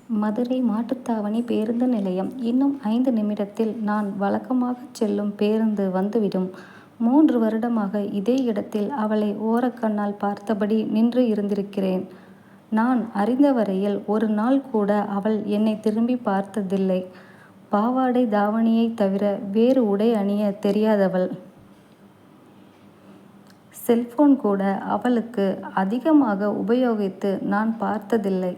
மதுரை மாட்டுத்தாவணி பேருந்து நிலையம். இன்னும் 5 நிமிடத்தில் நான் வழக்கமாகச் செல்லும் பேருந்து வந்துவிடும். 3 வருடமாக இதே இடத்தில் அவளை ஓரக்கண்ணால் பார்த்தபடி நின்று இருந்திருக்கிறேன். நான் அறிந்தவரையில் ஒரு நாள் கூட அவள் என்னை திரும்பி பார்த்ததில்லை. பாவாடை தாவணியைத் தவிர வேறு உடை அணிய தெரியாதவள். செல்போன் கூட அவளுக்கு அதிகமாக உபயோகித்து நான் பார்த்ததில்லை.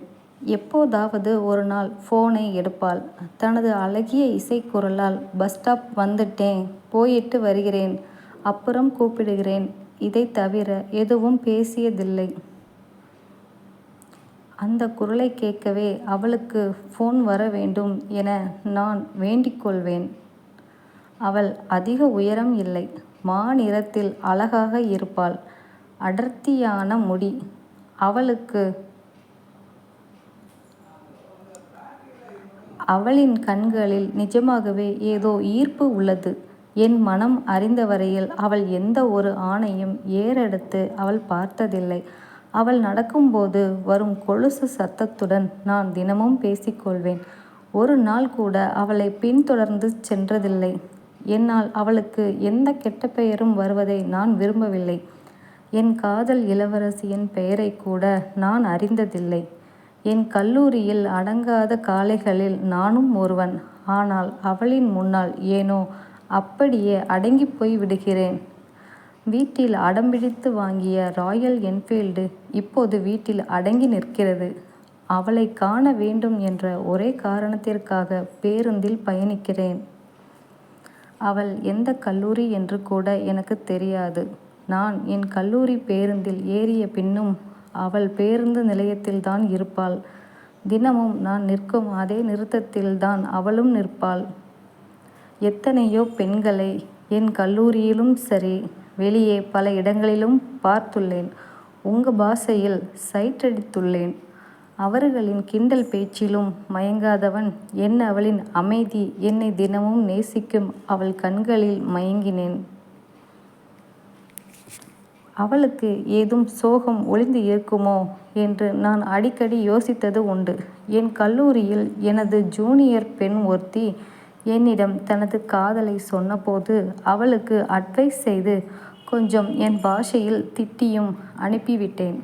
எப்போதாவது ஒரு நாள் போனை எடுப்பாள். தனது அழகிய இசைக்குரலால் பஸ் ஸ்டாப் வந்துட்டேன், போயிட்டு வருகிறேன், அப்புறம் கூப்பிடுகிறேன், இதைத் தவிர எதுவும் பேசியதில்லை. அந்த குரலை கேட்கவே அவளுக்கு போன் வர வேண்டும் என நான் வேண்டிக்கொள்வேன். அவள் அதிக உயரம் இல்லை. மாநிறத்தில் அழகாக இருப்பாள். அடர்த்தியான முடி. அவளின் கண்களில் நிஜமாகவே ஏதோ ஈர்ப்பு உள்ளது. என் மனம் அறிந்தவரையில் அவள் எந்த ஒரு ஆணையும் ஏறெடுத்து அவள் பார்த்ததில்லை. அவள் நடக்கும்போது வரும் கொலுசு சத்தத்துடன் நான் தினமும் பேசிக்கொள்வேன். ஒரு நாள் கூட அவளை பின்தொடர்ந்து சென்றதில்லை. என்னால் அவளுக்கு எந்த கெட்ட பெயரும் வருவதை நான் விரும்பவில்லை. என் காதல் இளவரசியின் பெயரை கூட நான் அறிந்ததில்லை. என் கல்லூரியில் அடங்காத காளைகளில் நானும் ஒருவன். ஆனால் அவளின் முன்னால் ஏனோ அப்படியே அடங்கிப் போய் விடுகிறேன். வீட்டில் அடம்பிடித்து வாங்கிய ராயல் என்ஃபீல்டு இப்போது வீட்டில் அடங்கி நிற்கிறது. அவளை காண வேண்டும் என்ற ஒரே காரணத்திற்காக பேருந்தில் பயணிக்கிறேன். அவள் எந்த கல்லூரி என்று கூட எனக்கு தெரியாது. நான் என் கல்லூரி பேருந்தில் ஏறிய பின்னும் அவள் பேருந்து நிலையத்தில்தான் இருப்பாள். தினமும் நான் நிற்கும் அதே நிறுத்தத்தில்தான் அவளும் நிற்பாள். எத்தனையோ பெண்களை என் கல்லூரியிலும் சரி, வெளியே பல இடங்களிலும் பார்த்துள்ளேன். உங்க பாஷையில் சைட்டடித்துள்ளேன். அவர்களின் கிண்டல் பேச்சிலும் மயங்காதவன் அவளின் அமைதி. என்னை தினமும் நேசிக்கும் அவள் கண்களில் மயங்கினேன். அவளுக்கு ஏதும் சோகம் ஒளிந்து இருக்குமோ என்று நான் அடிக்கடி யோசித்தது உண்டு. என் கல்லூரியில் எனது ஜூனியர் பெண் ஒருத்தி என்னிடம் தனது காதலை சொன்னபோது அவளுக்கு அட்வைஸ் செய்து கொஞ்சம் என் பாஷையில் திட்டியும் அனுப்பிவிட்டேன்.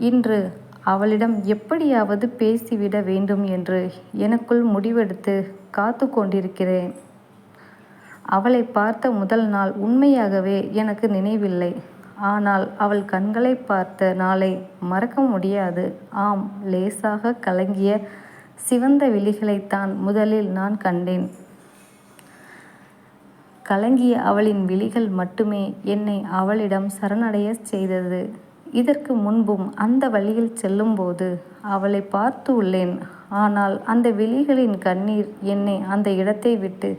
இன்று அவளிடம் எப்படியாவது பேசிவிட வேண்டும் என்று எனக்குள் முடிவெடுத்து காத்து கொண்டிருக்கிறேன். அவளை பார்த்த முதல் நாள் உண்மையாகவே எனக்கு நினைவில்லை. ஆனால் அவள் கண்களை பார்த்த நாளை மறக்க முடியாது. ஆம், லேசாக கலங்கிய சிவந்த விழிகளைத்தான் முதலில் நான் கண்டேன். கலங்கிய அவளின் விழிகள் மட்டுமே என்னை அவளிடம் சரணடையச் செய்தது. இதற்கு முன்பும் அந்த வழியில் செல்லும்போது அவளை பார்த்து உள்ளேன். ஆனால் அந்த விழிகளின் கண்ணீர் என்னை அந்த இடத்தை விட்டு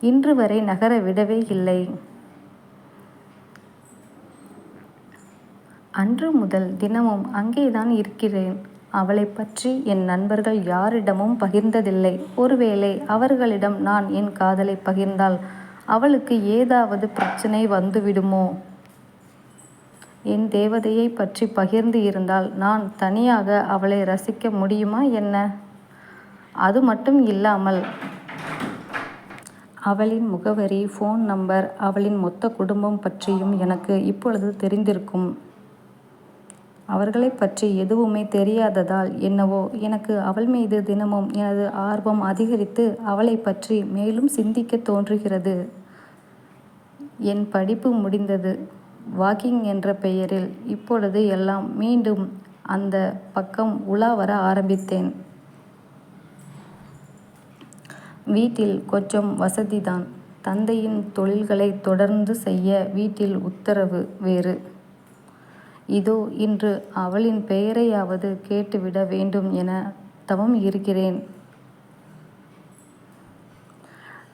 இன்று வரை நகர விடவே இல்லை. அன்று முதல் தினமும் அங்கேதான் இருக்கிறேன். அவளை பற்றி என் நண்பர்கள் யாரிடமும் பகிர்ந்ததில்லை. ஒருவேளை அவர்களிடம் நான் என் காதலை பகிர்ந்தால் அவளுக்கு ஏதாவது பிரச்சனை வந்துவிடுமோ? என் தேவதையை பற்றி பகிர்ந்து இருந்தால் நான் தனியாக அவளை ரசிக்க முடியுமா என்ன? அது மட்டும் இல்லாமல் அவளின் முகவரி, போன் நம்பர், அவளின் மொத்த குடும்பம் பற்றியும் எனக்கு இப்பொழுது தெரிந்திருக்கும். அவர்களை பற்றி எதுவுமே தெரியாததால் என்னவோ எனக்கு அவள் மீது தினமும் எனது ஆர்வம் அதிகரித்து அவளை பற்றி மேலும் சிந்திக்க தோன்றுகிறது. என் படிப்பு முடிந்தது. வாக்கிங் என்ற பெயரில் இப்பொழுது எல்லாம் மீண்டும் அந்த பக்கம் உலா வர ஆரம்பித்தேன். வீட்டில் கொஞ்சம் வசதிதான். தந்தையின் தொழில்களை தொடர்ந்து செய்ய வீட்டில் உத்தரவு வேறு. இதோ இன்று அவளின் பெயரையாவது கேட்டுவிட வேண்டும் என தவம் இருக்கிறேன்.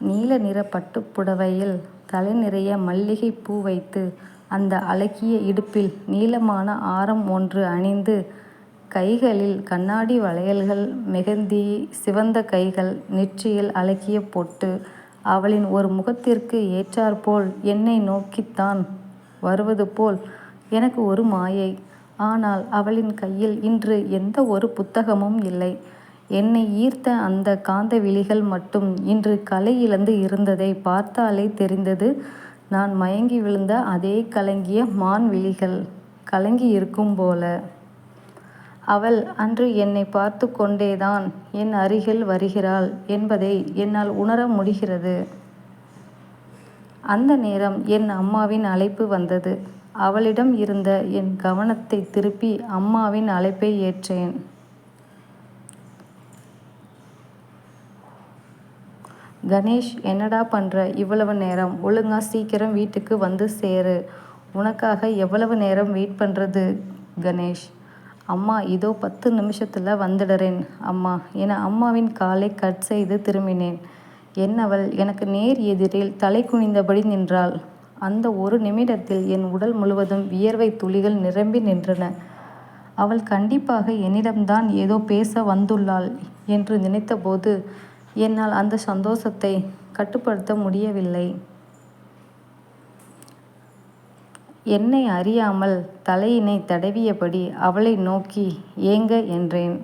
நீல நிற பட்டுப்புடவையில் தலை நிறைய மல்லிகை பூ வைத்து, அந்த அழகிய இடுப்பில் நீளமான ஆரம் ஒன்று அணிந்து, கைகளில் கண்ணாடி வளையல்கள், மெஹந்தி, சிவந்த கைகள், நெற்றியில் அழகிய பொட்டு, அவளின் ஒரு முகத்திற்கு ஏற்றாற்போல் என்னை நோக்கித்தான் வருவது போல் எனக்கு ஒரு மாயை. ஆனால் அவளின் கையில் இன்று எந்த ஒரு புத்தகமும் இல்லை. என்னை ஈர்த்த அந்த காந்த விழிகள் மட்டும் இன்று கலை இழந்து இருந்ததை பார்த்தாலே தெரிந்தது. நான் மயங்கி விழுந்த அதே கலங்கிய மான் விழிகள் கலங்கி இருக்கும் போல. அவள் அன்று என்னை பார்த்து கொண்டேதான் என் அருகில் வருகிறாள் என்பதை என்னால் உணர முடிகிறது. அந்த நேரம் என் அம்மாவின் அழைப்பு வந்தது. அவளிடம் இருந்த என் கவனத்தை திருப்பி அம்மாவின் அழைப்பை ஏற்றேன். கணேஷ், என்னடா பண்ற இவ்வளவு நேரம்? ஒழுங்கா சீக்கிரம் வீட்டுக்கு வந்து சேரு. உனக்காக எவ்வளவு நேரம் வெயிட் பண்றது கணேஷ்? அம்மா, இதோ 10 நிமிஷத்துல வந்துடுறேன் அம்மா என அம்மாவின் காலை கட் செய்து திரும்பினேன். என்னவள் எனக்கு நேர் எதிரில் தலை குனிந்தபடி நின்றாள். அந்த ஒரு நிமிடத்தில் என் உடல் முழுவதும் வியர்வை துளிகள் நிரம்பி நின்றன. அவள் கண்டிப்பாக என்னிடம்தான் ஏதோ பேச வந்துள்ளாள் என்று நினைத்தபோது என்னால் அந்த சந்தோஷத்தை கட்டுப்படுத்த முடியவில்லை. என்னை அறியாமல் தலையினை தடவியபடி அவளை நோக்கி ஏங்க என்றேன்.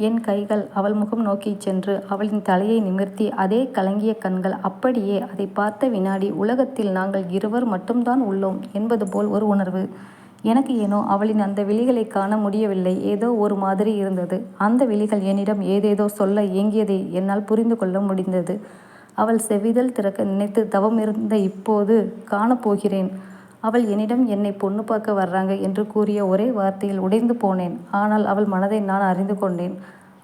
என் கைகள் அவள் முகம் நோக்கி சென்று அவளின் தலையை நிமிர்த்தி அதே கலங்கிய கண்கள் அப்படியே. அதை பார்த்த வினாடி உலகத்தில் நாங்கள் இருவர் மட்டும்தான் உள்ளோம் என்பது போல் ஒரு உணர்வு. எனக்கு ஏனோ அவளின் அந்த விழிகளை காண முடியவில்லை. ஏதோ ஒரு மாதிரி இருந்தது. அந்த விழிகள் என்னிடம் ஏதேதோ சொல்ல ஏங்கியதை என்னால் புரிந்து கொள்ள முடிந்தது. அவள் செவிதல் திறக்க நினைத்து தவம் இருந்த இப்போது காணப்போகிறேன். அவள் என்னிடம் என்னை பொண்ணு பார்க்க வர்றாங்க என்று கூறிய ஒரே வார்த்தையில் உடைந்து போனேன். ஆனால் அவள் மனதை நான் அறிந்து கொண்டேன்.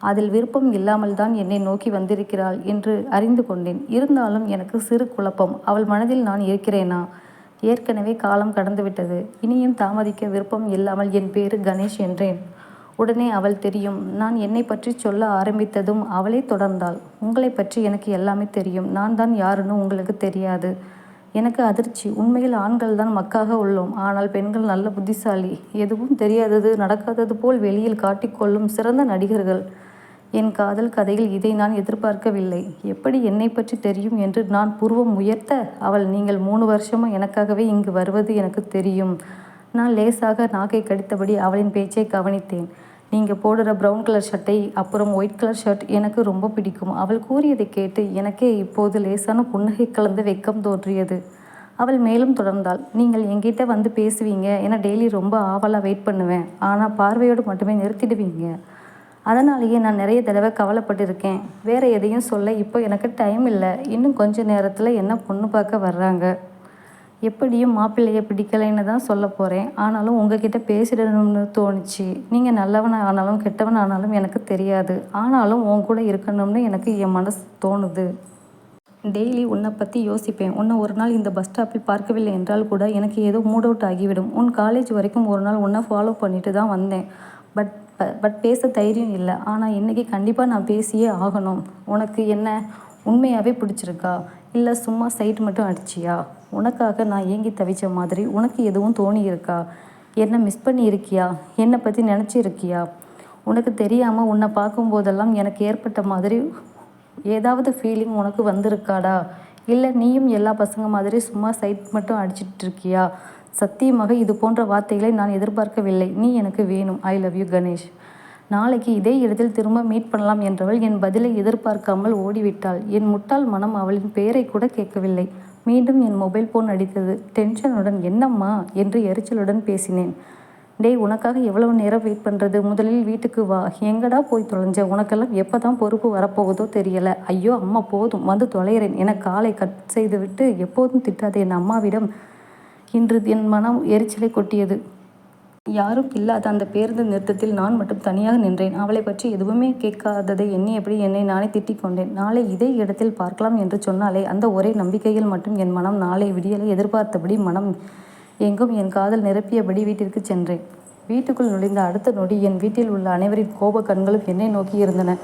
அதில் விருப்பம் இல்லாமல் தான் என்னை நோக்கி வந்திருக்கிறாள் என்று அறிந்து கொண்டேன். இருந்தாலும் எனக்கு சிறு குழப்பம். அவள் மனதில் நான் இருக்கிறேனா? ஏற்கனவே காலம் கடந்துவிட்டது. இனியும் தாமதிக்க விருப்பம் இல்லாமல் என் பேரு கணேஷ் என்றேன். உடனே அவள் தெரியும். நான் என்னை பற்றி சொல்ல ஆரம்பித்ததும் அவளே தொடர்ந்தாள். உங்களை பற்றி எனக்கு எல்லாமே தெரியும். நான் தான் யாருன்னு உங்களுக்கு தெரியாது. எனக்கு அதிர்ச்சி. உண்மையில் ஆண்கள் தான் மக்காக உள்ளோம். ஆனால் பெண்கள் நல்ல புத்திசாலி. எதுவும் தெரியாதது நடக்காதது போல் வெளியில் காட்டிக்கொள்ளும் சிறந்த நடிகர்கள். என் காதல் கதையில் இதை நான் எதிர்பார்க்கவில்லை. எப்படி என்னை பற்றி தெரியும் என்று நான் புருவம் உயர்த்த அவள், நீங்கள் 3 வருஷமா எனக்காகவே இங்கு வருவது எனக்கு தெரியும். நான் லேசாக நாக்கை கடித்தபடி அவளின் பேச்சை கவனித்தேன். நீங்கள் போடுற ப்ரௌன் கலர் ஷர்ட்டை அப்புறம் ஒயிட் கலர் ஷர்ட் எனக்கு ரொம்ப பிடிக்கும். அவள் கூறியதை கேட்டு எனக்கே இப்போது லேசான புன்னகை கலந்த வெட்கம் தோன்றியது. அவள் மேலும் தொடர்ந்தாள். நீங்கள் என்கிட்ட வந்து பேசுவீங்க என டெய்லி ரொம்ப ஆவலாக வெயிட் பண்ணுவேன். ஆனால் பார்வையோடு மட்டுமே நிறுத்திடுவீங்க. அதனாலேயே நான் நிறைய தடவை கவலைப்பட்டிருக்கேன். வேறு எதையும் சொல்ல இப்போ எனக்கு டைம் இல்லை. இன்னும் கொஞ்ச நேரத்தில் என்ன பொண்ணு பார்க்க வர்றாங்க. எப்படியும் மாப்பிள்ளையை பிடிக்கலைன்னு தான் சொல்ல போகிறேன். ஆனாலும் உங்ககிட்ட பேசிடணும்னு தோணுச்சு. நீங்கள் நல்லவன் ஆனாலும் கெட்டவன் ஆனாலும் எனக்கு தெரியாது. ஆனாலும் உன் கூட இருக்கணும்னு எனக்கு என் மனசு தோணுது. டெய்லி உன்னை பற்றி யோசிப்பேன். உன்னை ஒரு நாள் இந்த பஸ் ஸ்டாப்பில் பார்க்கவில்லை என்றால் கூட எனக்கு ஏதோ மூட் அவுட் ஆகிவிடும். உன் காலேஜ் வரைக்கும் ஒரு நாள் உன்னை ஃபாலோ பண்ணிட்டு தான் வந்தேன். பட் பேச தைரியம் இல்லை. ஆனால் இன்றைக்கி கண்டிப்பாக நான் பேசியே ஆகணும். உனக்கு என்ன உண்மையாகவே பிடிச்சிருக்கா இல்லை சும்மா சைட் மட்டும் அடிச்சியா? உனக்காக நான் ஏங்கி தவிச்ச மாதிரி உனக்கு எதுவும் தோணி இருக்கா? என்னை மிஸ் பண்ணி இருக்கியா? என்னை பற்றி நினச்சிருக்கியா? உனக்கு தெரியாமல் உன்னை பார்க்கும்போதெல்லாம் எனக்கு ஏற்பட்ட மாதிரி ஏதாவது ஃபீலிங் உனக்கு வந்திருக்காடா? இல்லை நீயும் எல்லா பசங்க மாதிரி சும்மா சைட் மட்டும் அடிச்சிட்டு இருக்கியா? சத்தியமாக இது போன்ற வார்த்தைகளை நான் எதிர்பார்க்கவில்லை. நீ எனக்கு வேணும். I love you Ganesh. நாளைக்கு இதே இடத்தில் திரும்ப மீட் பண்ணலாம் என்றவள் என் பதிலை எதிர்பார்க்காமல் ஓடிவிட்டாள். என் முட்டாள் மனம் அவளின் பெயரை கூட கேட்கவில்லை. மீண்டும் என் மொபைல் ஃபோன் அடித்தது. டென்ஷனுடன் என்னம்மா என்று எரிச்சலுடன் பேசினேன். டேய், உனக்காக எவ்வளவு நேரம் வெயிட் பண்ணுறது? முதலில் வீட்டுக்கு வா. எங்கடா போய் தொலைஞ்ச? உனக்கெல்லாம் எப்போ தான் பொறுப்பு வரப்போகுதோ தெரியல. ஐயோ அம்மா, போதும் வந்து தொலைகிறேன் என காலை கட் செய்துவிட்டு எப்போதும் திட்டாத என் அம்மாவிடம் இன்று என் மனம் எரிச்சலை கொட்டியது. யாரும் இல்லாத அந்த பேருந்து நிறுத்தத்தில் நான் மட்டும் தனியாக நின்றேன். அவளை பற்றி எதுவுமே கேட்காததை எண்ணியபடி என்னை நானே திட்டிக் கொண்டேன். நாளை இதே இடத்தில் பார்க்கலாம் என்று சொன்னாலே அந்த ஒரே நம்பிக்கையில் மட்டும் என் மனம் நாளை விடியலை எதிர்பார்த்தபடி மனம் எங்கும் என் காதல் நிரப்பியபடி வீட்டிற்கு சென்றேன். வீட்டுக்குள் நுழைந்த அடுத்த நொடி என் வீட்டில் உள்ள அனைவரின் கோப கண்களும் என்னை நோக்கி இருந்தன.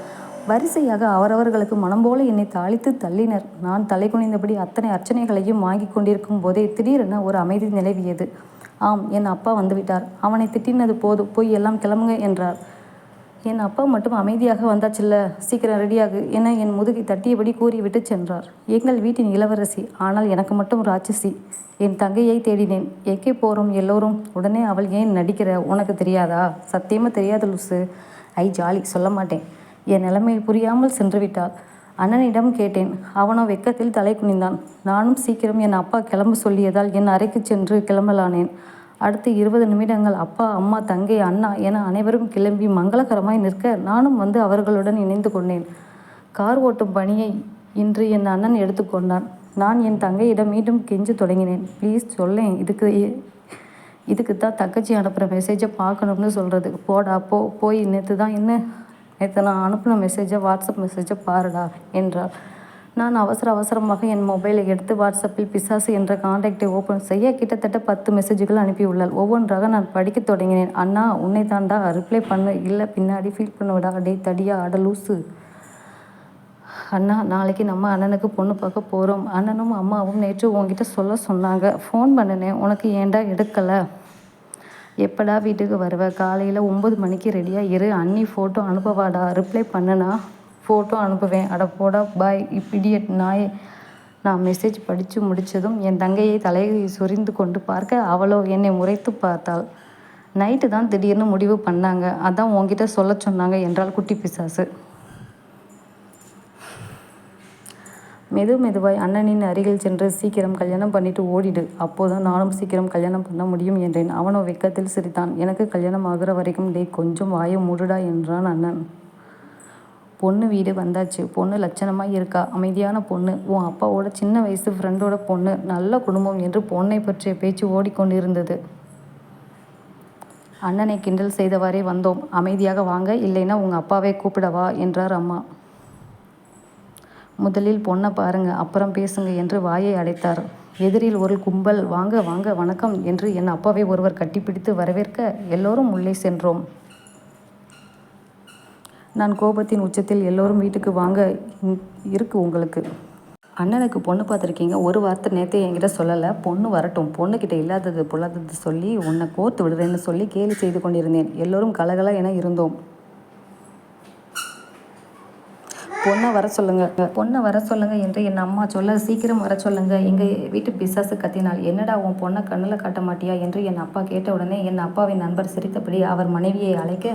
வரிசையாக அவரவர்களுக்கு மனம் போல என்னை தாளித்து தள்ளினர். நான் தலை குனிந்தபடி அத்தனை அர்ச்சனைகளையும் வாங்கி கொண்டிருக்கும் போதே திடீரென ஒரு அமைதி நிலவியது. ஆம், என் அப்பா வந்துவிட்டார். அவனை திட்டினது போதும், போய் எல்லாம் கிளம்புங்க என்றார். என் அப்பா மட்டும் அமைதியாக வந்தாச்சுல்ல, சீக்கிரம் ரெடியாகு என என் முதுகை தட்டியபடி கூறிவிட்டு சென்றார். எங்கள் வீட்டின் இளவரசி, ஆனால் எனக்கு மட்டும் ராட்சசி. என் தங்கையை தேடினேன். எங்கே போகிறோம் எல்லோரும்? உடனே அவள் ஏன் நடிக்கிற, உனக்கு தெரியாதா? சத்தியமாக தெரியாது லூசு. ஐ ஜாலி, சொல்ல மாட்டேன். என் நிலைமை புரியாமல் சென்று விட்டாள். அண்ணனிடம் கேட்டேன். அவனோ வெக்கத்தில் தலை குனிந்தான். நானும் சீக்கிரம் என் அப்பா கிளம்ப சொல்லியதால் என் அறைக்கு சென்று கிளம்பலானேன். அடுத்து 20 நிமிடங்கள் அப்பா, அம்மா, தங்கை, அண்ணா என அனைவரும் கிளம்பி மங்களகரமாய் நிற்க நானும் வந்து அவர்களுடன் இணைந்து கொண்டேன். கார் ஓட்டும் பணியை இன்று என் அண்ணன் எடுத்துக்கொண்டான். நான் என் தங்கையிடம் மீண்டும் கெஞ்ச தொடங்கினேன். ப்ளீஸ் சொல்லேன், இதுக்குத்தான் தங்கச்சி அனுப்புகிற மெசேஜை பார்க்கணும்னு சொல்கிறது. போடா போய் நேற்று நான் அனுப்பின மெசேஜை, வாட்ஸ்அப் மெசேஜை பாருடா என்றாள். நான் அவசரமாக என் மொபைலை எடுத்து வாட்ஸ்அப்பில் பிசாசு என்ற கான்டாக்டை ஓப்பன் செய்ய கிட்டத்தட்ட 10 மெசேஜ்கள் அனுப்பியுள்ளாள். ஒவ்வொன்றாக நான் படிக்க தொடங்கினேன். அண்ணா, உன்னை தாண்டா, ரிப்ளை பண்ணு, இல்லை பின்னாடி ஃபீல் பண்ணுவிடா, டே தடியா அட லூசு. அண்ணா, நாளைக்கு நம்ம அண்ணனுக்கு பொண்ணு பார்க்க போகிறோம். அண்ணனும் அம்மாவும் நேற்று உங்ககிட்ட சொல்ல சொன்னாங்க. ஃபோன் பண்ணினேன், உனக்கு ஏண்டா எடுக்கலை? எப்படா வீட்டுக்கு வருவ? காலையில் 9 மணிக்கு ரெடியாக இரு. அண்ணி ஃபோட்டோ அனுப்பவாடா? ரிப்ளை பண்ணுனா ஃபோட்டோ அனுப்புவேன். அட போடா பாய் இடியட் நாயே. நான் மெசேஜ் படித்து முடித்ததும் என் தங்கையை தலையை சொரிந்து கொண்டு பார்க்க அவளோ என்னை முறைத்து பார்த்தாள். நைட்டு தான் திடீர்னு முடிவு பண்ணாங்க, அதான் உங்ககிட்ட சொல்ல சொன்னாங்க என்றாள் குட்டி பிசாசு. மெதுவாய் அண்ணனின் அருகில் சென்று, சீக்கிரம் கல்யாணம் பண்ணிட்டு ஓடிடு, அப்போதான் நானும் சீக்கிரம் கல்யாணம் பண்ண முடியும் என்றேன். அவனோ வெக்கத்தில் சிரித்தான். எனக்கு கல்யாணம் ஆகுற வரைக்கும் டே கொஞ்சம் வாயை மூடுடா என்றான் அண்ணன். பொண்ணு வீடு வந்தாச்சு. பொண்ணு லட்சணமாக இருக்கா, அமைதியான பொண்ணு, உன் அப்பாவோட சின்ன வயசு ஃப்ரெண்டோட பொண்ணு, நல்ல குடும்பம் என்று பொண்ணை பற்றிய பேச்சு ஓடிக்கொண்டிருந்தது. அண்ணனை கிண்டல் செய்தவாறே வந்தோம். அமைதியாக வாங்க, இல்லைன்னா உங்கள் அப்பாவை கூப்பிடவா என்றார் அம்மா. முதலில் பொண்ணை பாருங்க, அப்புறம் பேசுங்க என்று வாயை அடைத்தார். எதிரில் ஒரு கும்பல் வாங்க வணக்கம் என்று என் அப்பாவை ஒருவர் கட்டிப்பிடித்து வரவேற்க எல்லோரும் உள்ளே சென்றோம். நான் கோபத்தின் உச்சத்தில், எல்லோரும் வீட்டுக்கு வாங்க, இருக்கு உங்களுக்கு. அண்ணனுக்கு பொண்ணு பார்த்துருக்கீங்க, ஒரு வார்த்தை நேற்றே என்கிட்ட சொல்லலை. பொண்ணு வரட்டும், பொண்ணுக்கிட்ட இல்லாதது பொல்லாதது சொல்லி உன்னை கோர்த்து விடுறேன்னு சொல்லி கேலி செய்து கொண்டிருந்தேன். எல்லோரும் கலகல என இருந்தோம். பொண்ணை வர சொல்லுங்க என்று என் அம்மா சொல்ல, சீக்கிரம் வர சொல்லுங்க, எங்கள் வீட்டு பிசாசு கத்தினாள். என்னடா உன் பொண்ணை கண்ணில் காட்ட மாட்டியா என்று என் அப்பா கேட்டவுடனே என் அப்பாவின் நண்பர் சிரித்தபடி அவர் மனைவியை அழைக்க,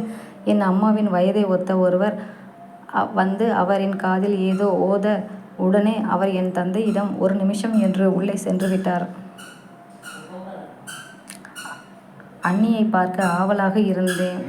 என் அம்மாவின் வயதை ஒத்த ஒருவர் வந்து அவரின் காதில் ஏதோ ஓத, உடனே அவர் என் தந்தையிடம் 1 நிமிஷம் என்று உள்ளே சென்று விட்டார். அண்ணியை பார்க்க ஆவலாக இருந்தோம்.